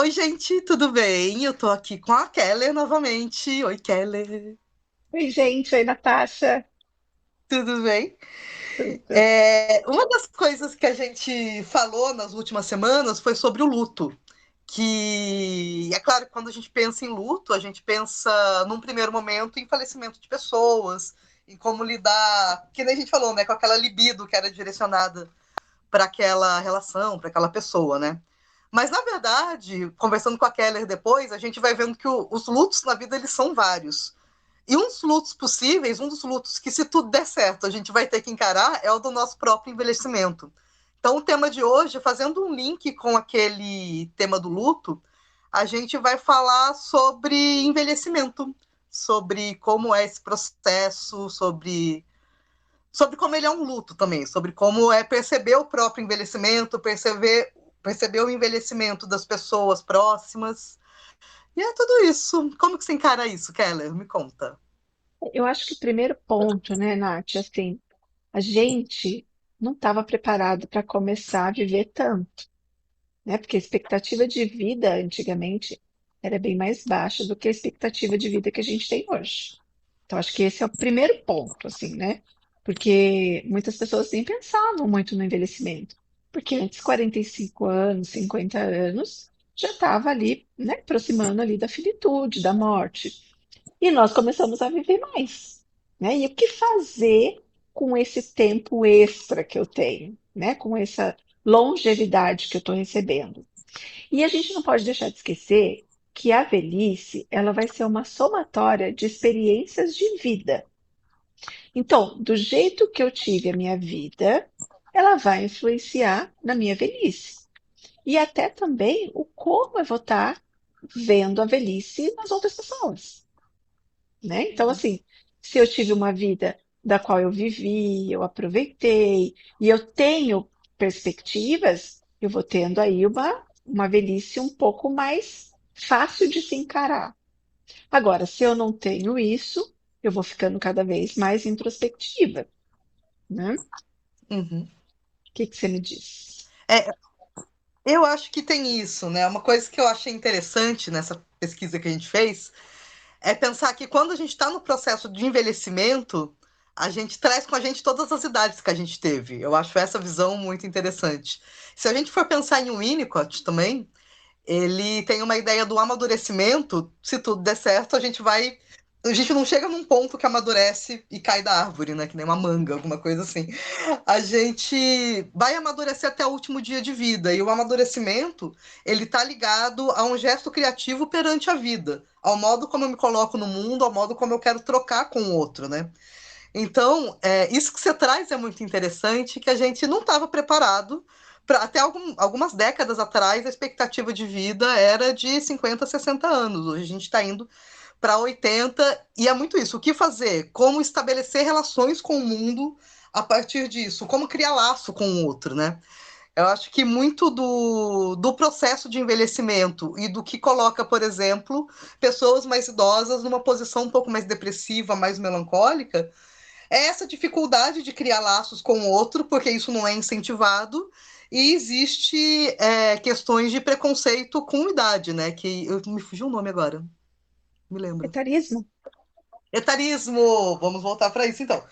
Oi, gente, tudo bem? Eu tô aqui com a Keller novamente. Oi, Keller, Oi, gente. Oi, Natasha. tudo bem? Tudo. Uma das coisas que a gente falou nas últimas semanas foi sobre o luto. Que é claro que quando a gente pensa em luto, a gente pensa num primeiro momento em falecimento de pessoas, em como lidar, que nem a gente falou, né, com aquela libido que era direcionada para aquela relação, para aquela pessoa, né? Mas, na verdade, conversando com a Keller depois, a gente vai vendo que os lutos na vida eles são vários. E um dos lutos possíveis, um dos lutos que, se tudo der certo, a gente vai ter que encarar, é o do nosso próprio envelhecimento. Então, o tema de hoje, fazendo um link com aquele tema do luto, a gente vai falar sobre envelhecimento, sobre como é esse processo, sobre como ele é um luto também, sobre como é perceber o próprio envelhecimento, perceber o envelhecimento das pessoas próximas. E é tudo isso. Como que você encara isso, Keller? Me conta. Eu acho que o primeiro ponto, né, Nath, assim, a gente não estava preparado para começar a viver tanto, né? Porque a expectativa de vida antigamente era bem mais baixa do que a expectativa de vida que a gente tem hoje. Então, acho que esse é o primeiro ponto, assim, né? Porque muitas pessoas nem pensavam muito no envelhecimento. Porque antes, 45 anos, 50 anos, já estava ali, né, aproximando ali da finitude, da morte. E nós começamos a viver mais, né? E o que fazer com esse tempo extra que eu tenho, né? Com essa longevidade que eu estou recebendo. E a gente não pode deixar de esquecer que a velhice, ela vai ser uma somatória de experiências de vida. Então, do jeito que eu tive a minha vida, ela vai influenciar na minha velhice. E até também o como eu vou estar vendo a velhice nas outras pessoas, né? Então, Uhum. assim, se eu tive uma vida da qual eu vivi, eu aproveitei, e eu tenho perspectivas, eu vou tendo aí uma velhice um pouco mais fácil de se encarar. Agora, se eu não tenho isso, eu vou ficando cada vez mais introspectiva, né? O Uhum. que que você me diz? É, eu acho que tem isso, né? Uma coisa que eu achei interessante nessa pesquisa que a gente fez é pensar que quando a gente está no processo de envelhecimento, a gente traz com a gente todas as idades que a gente teve. Eu acho essa visão muito interessante. Se a gente for pensar em Winnicott também, ele tem uma ideia do amadurecimento. Se tudo der certo, a gente vai. A gente não chega num ponto que amadurece e cai da árvore, né? Que nem uma manga, alguma coisa assim. A gente vai amadurecer até o último dia de vida. E o amadurecimento, ele tá ligado a um gesto criativo perante a vida, ao modo como eu me coloco no mundo, ao modo como eu quero trocar com o outro, né? Então, isso que você traz é muito interessante, que a gente não estava preparado. Até algumas décadas atrás, a expectativa de vida era de 50, 60 anos. Hoje a gente está indo para 80, e é muito isso. O que fazer? Como estabelecer relações com o mundo a partir disso? Como criar laço com o outro, né? Eu acho que muito do processo de envelhecimento e do que coloca, por exemplo, pessoas mais idosas numa posição um pouco mais depressiva, mais melancólica, é essa dificuldade de criar laços com o outro, porque isso não é incentivado, e existe questões de preconceito com idade, né? Que me fugiu o nome agora, me lembro. Etarismo? Etarismo, vamos voltar para isso então.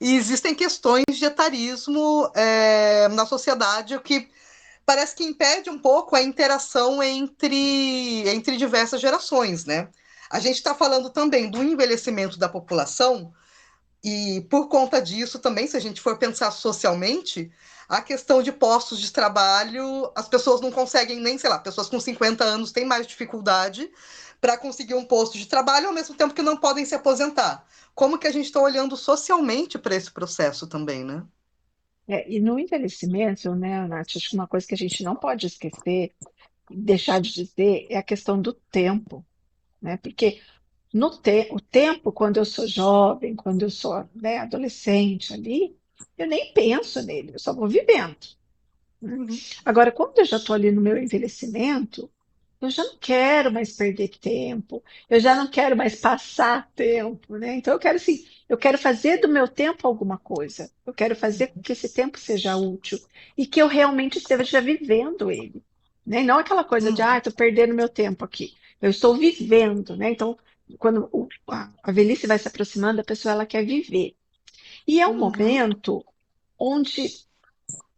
E existem questões de etarismo na sociedade, o que parece que impede um pouco a interação entre diversas gerações, né? A gente está falando também do envelhecimento da população, e por conta disso também, se a gente for pensar socialmente, a questão de postos de trabalho, as pessoas não conseguem nem, sei lá, pessoas com 50 anos têm mais dificuldade para conseguir um posto de trabalho ao mesmo tempo que não podem se aposentar. Como que a gente está olhando socialmente para esse processo também, né? E no envelhecimento, né, Nath, acho que uma coisa que a gente não pode esquecer, deixar de dizer, é a questão do tempo, né? Porque o tempo, quando eu sou jovem, quando eu sou, né, adolescente ali, eu nem penso nele, eu só vou vivendo, né? Uhum. Agora, quando eu já estou ali no meu envelhecimento, eu já não quero mais perder tempo, eu já não quero mais passar tempo, né? Então, eu quero assim, eu quero fazer do meu tempo alguma coisa, eu quero fazer com que esse tempo seja útil e que eu realmente esteja vivendo ele. né? E não aquela coisa de, Uhum. estou perdendo meu tempo aqui. Eu estou vivendo, né? Então, quando a velhice vai se aproximando, a pessoa ela quer viver. E é um Uhum. momento onde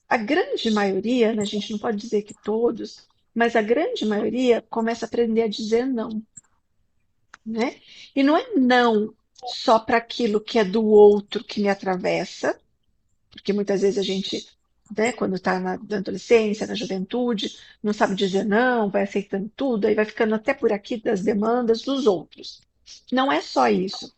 a grande maioria, né, a gente não pode dizer que todos, mas a grande maioria começa a aprender a dizer não, né? E não é não só para aquilo que é do outro que me atravessa, porque muitas vezes a gente, né, quando está na adolescência, na juventude, não sabe dizer não, vai aceitando tudo, aí vai ficando até por aqui das demandas dos outros. Não é só isso,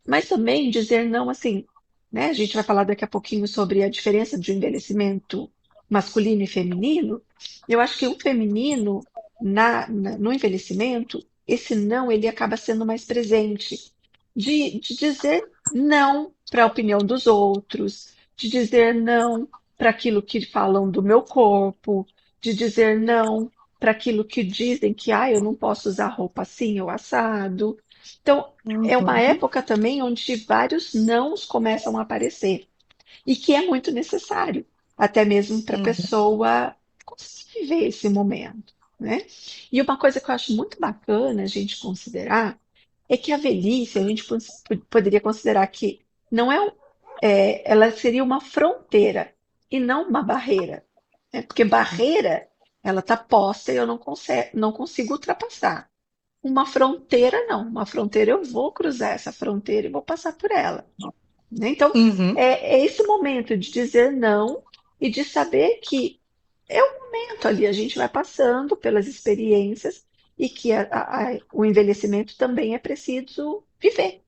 mas também dizer não assim, né? A gente vai falar daqui a pouquinho sobre a diferença de envelhecimento masculino e feminino. Eu acho que o feminino, no envelhecimento, esse não ele acaba sendo mais presente, de dizer não para a opinião dos outros, de dizer não para aquilo que falam do meu corpo, de dizer não para aquilo que dizem que eu não posso usar roupa assim ou assado. Então, é uma Uhum. época também onde vários nãos começam a aparecer e que é muito necessário, até mesmo para a Uhum. pessoa conseguir viver esse momento, né? E uma coisa que eu acho muito bacana a gente considerar é que a velhice, a gente poderia considerar que não é, ela seria uma fronteira e não uma barreira, né? Porque barreira, ela está posta e eu não consigo ultrapassar. Uma fronteira, não. Uma fronteira, eu vou cruzar essa fronteira e vou passar por ela, né? Então, Uhum. é esse momento de dizer não e de saber que é um momento ali, a gente vai passando pelas experiências e que o envelhecimento também é preciso viver.